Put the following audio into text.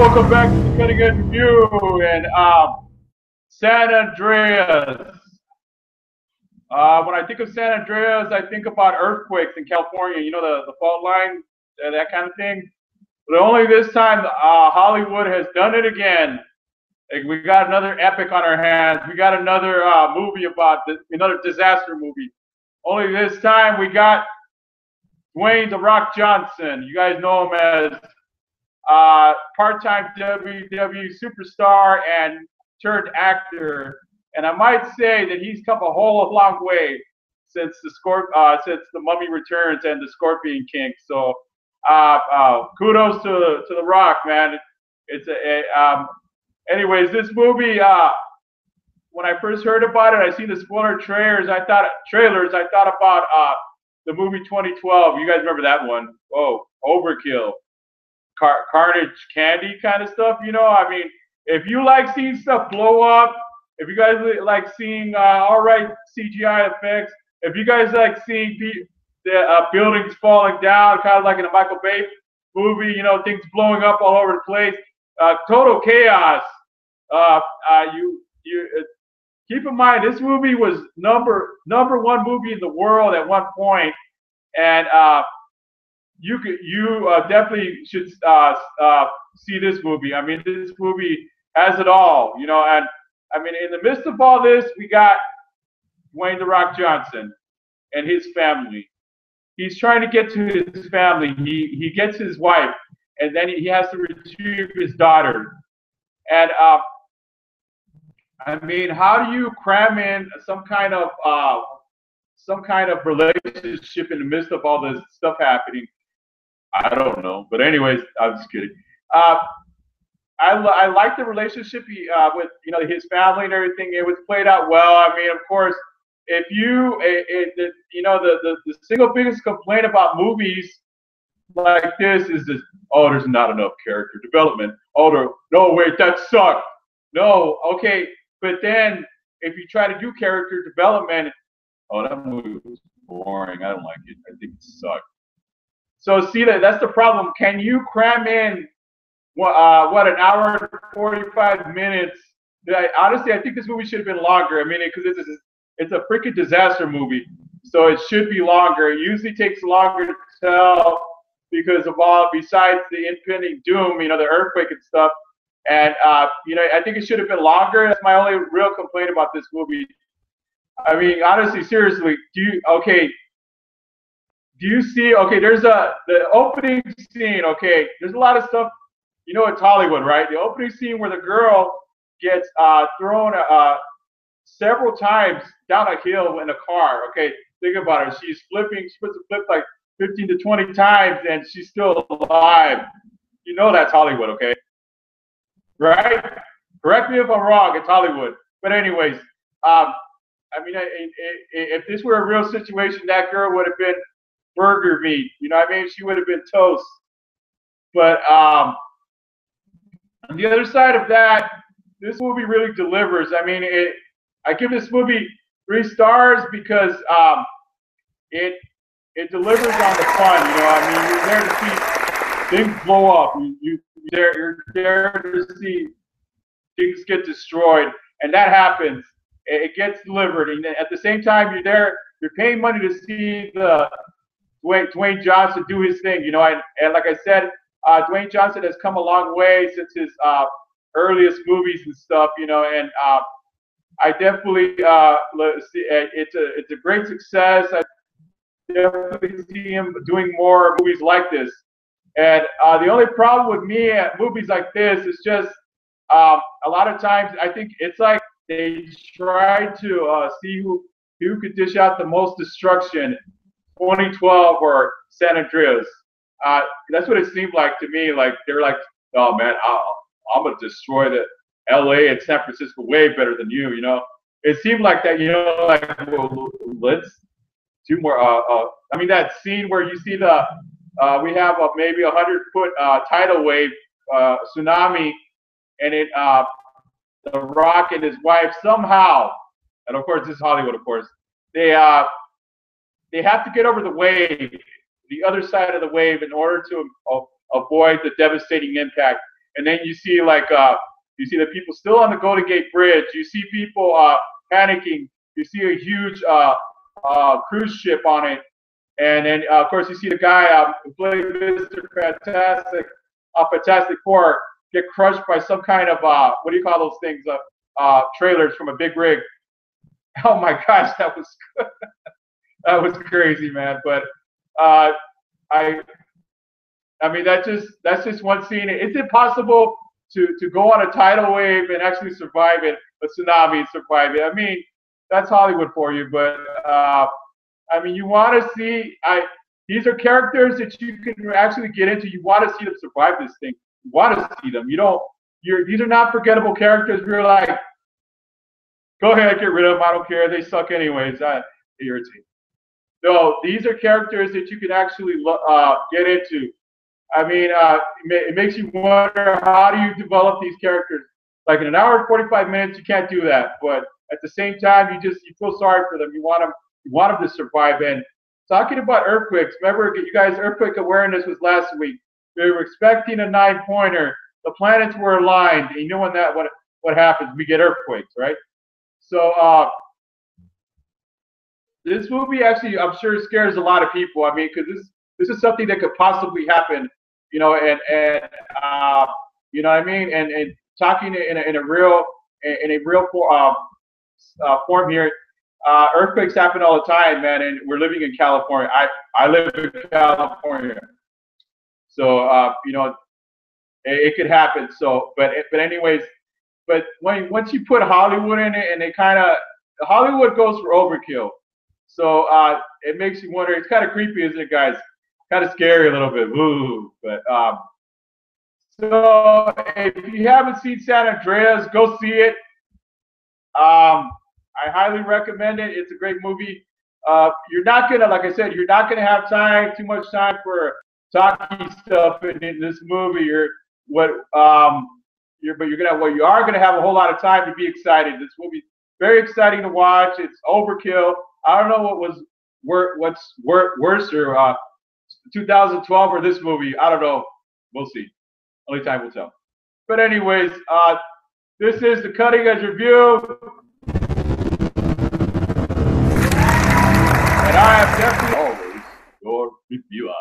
welcome back to the Cutting Edge Review. And San Andreas. When I think of San Andreas, I think about earthquakes in California. You know, the fault line, that kind of thing. But only this time, Hollywood has done it again. Like, we got another epic on our hands. We got another movie about another disaster movie. Only this time, we got Dwayne "The Rock" Johnson. You guys know him as part-time WWE superstar and turned actor. And I might say that he's come a whole long way since the Mummy Returns and the Scorpion King. So kudos to The Rock, man. Anyways, this movie, when I first heard about it, I seen the spoiler trailers. I thought about the movie 2012. You guys remember that one? Oh, Overkill, Carnage Candy kind of stuff. You know, I mean, if you like seeing stuff blow up, if you guys like seeing all right CGI effects, if you guys like seeing the buildings falling down, kind of like in a Michael Bay movie, you know, things blowing up all over the place, total chaos. Keep in mind, this movie was number one movie in the world at one point, and you definitely should see this movie. I mean, this movie has it all, you know. And I mean, in the midst of all this, we got Dwayne "The Rock" Johnson and his family. He's trying to get to his family. He gets his wife, and then he has to retrieve his daughter. And I mean, how do you cram in some kind of relationship in the midst of all this stuff happening? I don't know. But anyways, I'm just kidding. I like the relationship with, you know, his family and everything. It was played out well. I mean, of course, if you the single biggest complaint about movies like this is this: oh, there's not enough character development. Oh, no, wait, that sucked. No, okay, but then if you try to do character development, oh, that movie was boring. I don't like it. I think it sucked. So see, that's the problem. Can you cram in an hour and 45 minutes? Honestly, I think this movie should have been longer. I mean, because it's a freaking disaster movie, so it should be longer. It usually takes longer to tell because of besides the impending doom, you know, the earthquake and stuff. And you know, I think it should have been longer. That's my only real complaint about this movie. I mean, honestly, seriously, do you see? Okay, there's the opening scene. Okay, there's a lot of stuff. You know, it's Hollywood, right? The opening scene where the girl gets thrown several times down a hill in a car. Okay, think about it. She's flipping. She's supposed to flip like 15 to 20 times, and she's still alive. You know that's Hollywood, okay? Right? Correct me if I'm wrong. It's Hollywood. But anyways, I mean, if this were a real situation, that girl would have been burger meat. You know what I mean? She would have been toast. But on the other side of that, this movie really delivers. I mean, I give this movie 3 stars because it delivers on the fun. You know, I mean, you're there to see things blow up. You're there to see things get destroyed, and that happens. It gets delivered, and at the same time, you're there. You're paying money to see the Dwayne Johnson do his thing. You know, and like I said, Dwayne Johnson has come a long way since his earliest movies and stuff. You know, and I definitely see it's a great success. I definitely see him doing more movies like this. And the only problem with me at movies like this is just a lot of times I think it's like they try to see who could dish out the most destruction. 2012 or San Andreas. That's what it seemed like to me. Like they're like, oh man, I'm gonna destroy the L.A. and San Francisco way better than you. You know, it seemed like that. You know, like, well, let's do more. I mean, that scene where you see the we have maybe 100-foot tidal wave tsunami, and the Rock and his wife somehow, and of course this is Hollywood, of course, they have to get over the wave, the other side of the wave, in order to avoid the devastating impact. and then you see like you see the people still on the Golden Gate Bridge. You see people panicking. You see a huge cruise ship on it, and then of course you see the guy who played Mr. Fantastic, Fantastic Four, get crushed by some kind of what do you call those things? Trailers from a big rig. Oh my gosh, that was that was crazy, man. But I mean that's just one scene. It's impossible to go on a tidal wave and actually survive it, a tsunami and survive it. I mean, that's Hollywood for you. But I mean, you want to see. These are characters that you can actually get into. You want to see them survive this thing. You want to see them. You don't. These are not forgettable characters. You're like, go ahead, get rid of them. I don't care. They suck anyways. They irritate. No, these are characters that you can actually get into. I mean, it makes you wonder, how do you develop these characters? Like in an hour and 45 minutes, you can't do that. But at the same time, you feel sorry for them. You want them to survive. And talking about earthquakes, remember, you guys, earthquake awareness was last week. We were expecting a 9-pointer. The planets were aligned. And you know what happens? We get earthquakes, right? So this movie actually, I'm sure, scares a lot of people. I mean, because this is something that could possibly happen, you know, and you know what I mean, and talking in a real form here. Earthquakes happen all the time, man, and we're living in California. I live in California, so you know, it could happen. So, but anyways, but once you put Hollywood in it, and Hollywood goes for overkill. So it makes you wonder. It's kind of creepy, isn't it, guys? Kind of scary a little bit. Ooh, but so if you haven't seen San Andreas, go see it. I highly recommend it. It's a great movie. You're not gonna, like I said, you're not gonna have too much time for talky stuff in this movie. But you are gonna have a whole lot of time to be excited. This movie very exciting to watch. It's overkill. I don't know what's worse, or 2012 or this movie. I don't know. We'll see. Only time will tell. But anyways, this is the Cutting Edge Review. And I am definitely always your reviewer.